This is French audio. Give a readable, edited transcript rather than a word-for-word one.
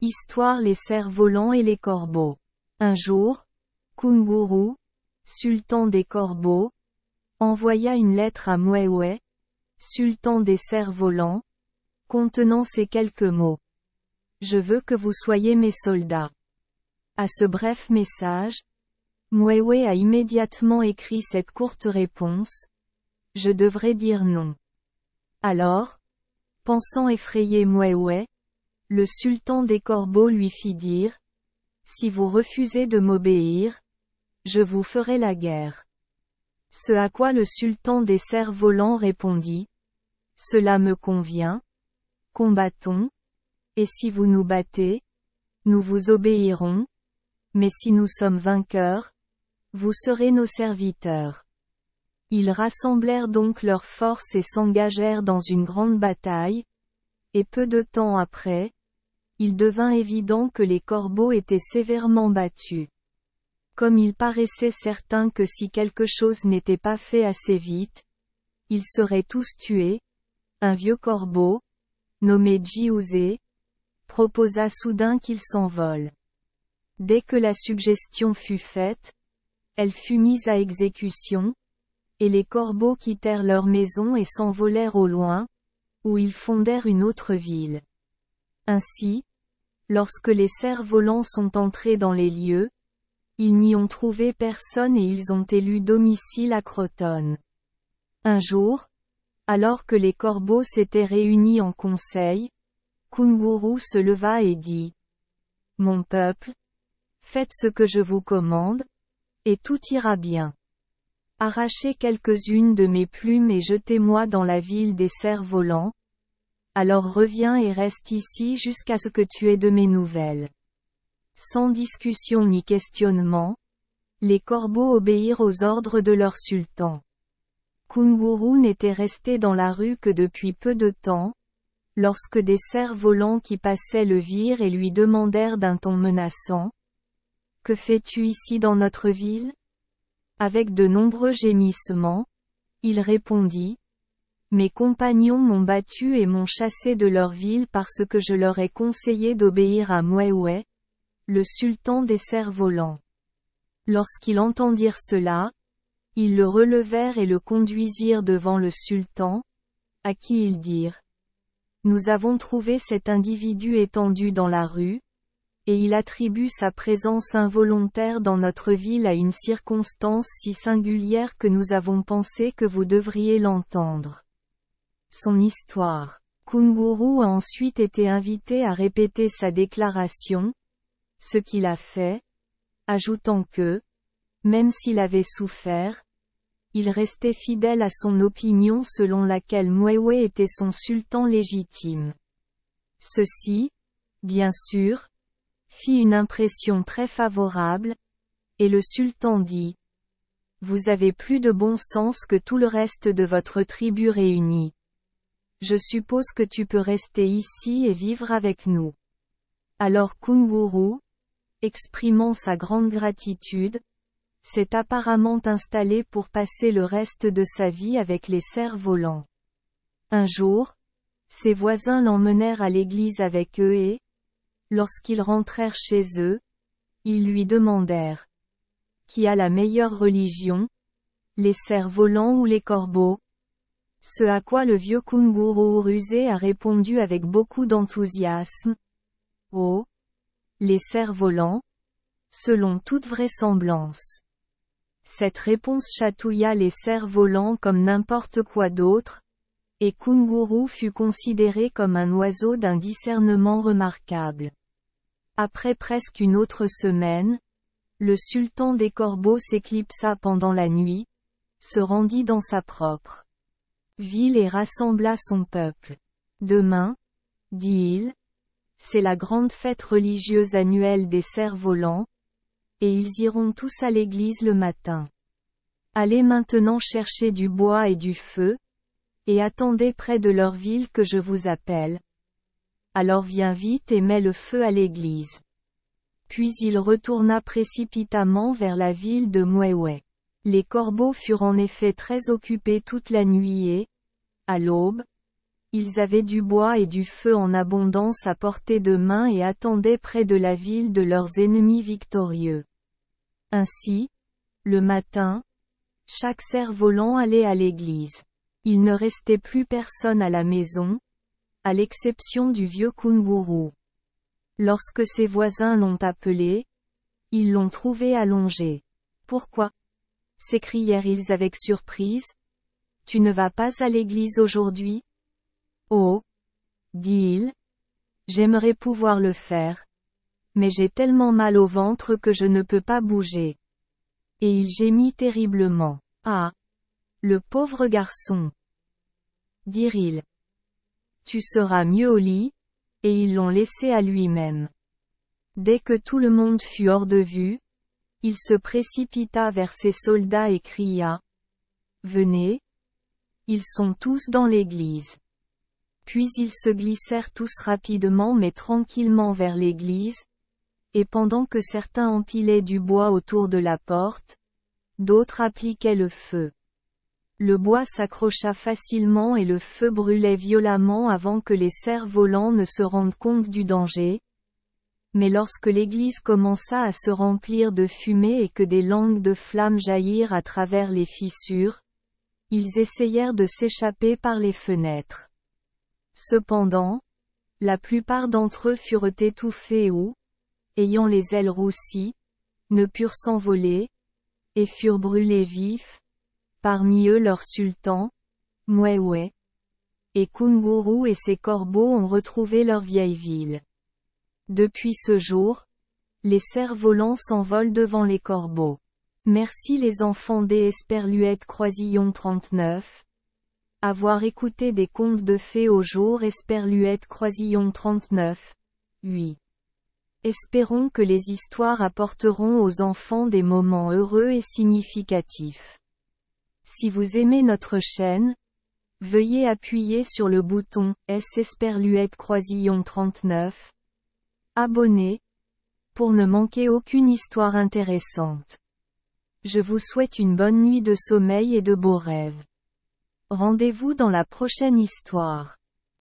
Histoire les cerfs-volants et les corbeaux. Un jour, Kunguru, sultan des corbeaux, envoya une lettre à Mwewe, sultan des cerfs-volants, contenant ces quelques mots. Je veux que vous soyez mes soldats. À ce bref message, Mwewe a immédiatement écrit cette courte réponse. Je devrais dire non. Alors, pensant effrayer Mwewe, le sultan des corbeaux lui fit dire, si vous refusez de m'obéir, je vous ferai la guerre. Ce à quoi le sultan des cerfs-volants répondit, cela me convient, combattons, et si vous nous battez, nous vous obéirons, mais si nous sommes vainqueurs, vous serez nos serviteurs. Ils rassemblèrent donc leurs forces et s'engagèrent dans une grande bataille, et peu de temps après, il devint évident que les corbeaux étaient sévèrement battus. Comme il paraissait certain que si quelque chose n'était pas fait assez vite, ils seraient tous tués, un vieux corbeau, nommé Jiuzé, proposa soudain qu'ils s'envolent. Dès que la suggestion fut faite, elle fut mise à exécution, et les corbeaux quittèrent leur maison et s'envolèrent au loin, où ils fondèrent une autre ville. Ainsi, lorsque les cerfs-volants sont entrés dans les lieux, ils n'y ont trouvé personne et ils ont élu domicile à Crotone. Un jour, alors que les corbeaux s'étaient réunis en conseil, Kunguru se leva et dit, mon peuple, faites ce que je vous commande, et tout ira bien. Arrachez quelques-unes de mes plumes et jetez-moi dans la ville des cerfs-volants, alors reviens et reste ici jusqu'à ce que tu aies de mes nouvelles. Sans discussion ni questionnement, les corbeaux obéirent aux ordres de leur sultan. Kunguru n'était resté dans la rue que depuis peu de temps, lorsque des cerfs-volants qui passaient le virent et lui demandèrent d'un ton menaçant. Que fais-tu ici dans notre ville? Avec de nombreux gémissements, il répondit. Mes compagnons m'ont battu et m'ont chassé de leur ville parce que je leur ai conseillé d'obéir à Mwewe, le sultan des cerfs-volants. Lorsqu'ils entendirent cela, ils le relevèrent et le conduisirent devant le sultan, à qui ils dirent. Nous avons trouvé cet individu étendu dans la rue, et il attribue sa présence involontaire dans notre ville à une circonstance si singulière que nous avons pensé que vous devriez l'entendre. Son histoire. Kunguru a ensuite été invité à répéter sa déclaration, ce qu'il a fait, ajoutant que, même s'il avait souffert, il restait fidèle à son opinion selon laquelle Mwewe était son sultan légitime. Ceci, bien sûr, fit une impression très favorable, et le sultan dit « Vous avez plus de bon sens que tout le reste de votre tribu réunie. Je suppose que tu peux rester ici et vivre avec nous. » Alors Kunguru, exprimant sa grande gratitude, s'est apparemment installé pour passer le reste de sa vie avec les cerfs-volants. Un jour, ses voisins l'emmenèrent à l'église avec eux et, lorsqu'ils rentrèrent chez eux, ils lui demandèrent « Qui a la meilleure religion? Les cerfs-volants ou les corbeaux ?» Ce à quoi le vieux Kunguru rusé a répondu avec beaucoup d'enthousiasme. Oh! Les cerfs-volants? Selon toute vraisemblance. Cette réponse chatouilla les cerfs-volants comme n'importe quoi d'autre, et Kunguru fut considéré comme un oiseau d'un discernement remarquable. Après presque une autre semaine, le sultan des corbeaux s'éclipsa pendant la nuit, se rendit dans sa propre ville et rassembla son peuple. Demain, dit-il, c'est la grande fête religieuse annuelle des cerfs-volants, et ils iront tous à l'église le matin. Allez maintenant chercher du bois et du feu, et attendez près de leur ville que je vous appelle. Alors viens vite et mets le feu à l'église. Puis il retourna précipitamment vers la ville de Mwewe. Les corbeaux furent en effet très occupés toute la nuit et, à l'aube, Ils avaient du bois et du feu en abondance à portée de main et attendaient près de la ville de leurs ennemis victorieux. Ainsi, le matin, chaque cerf-volant allait à l'église. Il ne restait plus personne à la maison, à l'exception du vieux Kunguru. Lorsque ses voisins l'ont appelé, ils l'ont trouvé allongé. Pourquoi? S'écrièrent-ils avec surprise. Tu ne vas pas à l'église aujourd'hui? Oh, dit-il, j'aimerais pouvoir le faire. Mais j'ai tellement mal au ventre que je ne peux pas bouger. Et il gémit terriblement. Ah! Le pauvre garçon! Dirent-ils. Tu seras mieux au lit, et ils l'ont laissé à lui-même. Dès que tout le monde fut hors de vue, il se précipita vers ses soldats et cria. Venez! Ils sont tous dans l'église. Puis ils se glissèrent tous rapidement mais tranquillement vers l'église, et pendant que certains empilaient du bois autour de la porte, d'autres appliquaient le feu. Le bois s'accrocha facilement et le feu brûlait violemment avant que les cerfs-volants ne se rendent compte du danger. Mais lorsque l'église commença à se remplir de fumée et que des langues de flammes jaillirent à travers les fissures, ils essayèrent de s'échapper par les fenêtres. Cependant, la plupart d'entre eux furent étouffés ou, ayant les ailes roussies, ne purent s'envoler, et furent brûlés vifs, parmi eux leur sultan, Mwewe. Et Kunguru et ses corbeaux ont retrouvé leur vieille ville. Depuis ce jour, les cerfs-volants s'envolent devant les corbeaux. Merci les enfants des Esperluette Croisillon 39. Avoir écouté des contes de fées au jour Esperluette Croisillon 39. 8. Espérons que les histoires apporteront aux enfants des moments heureux et significatifs. Si vous aimez notre chaîne, veuillez appuyer sur le bouton S Esperluette Croisillon 39. Abonner, pour ne manquer aucune histoire intéressante. Je vous souhaite une bonne nuit de sommeil et de beaux rêves. Rendez-vous dans la prochaine histoire.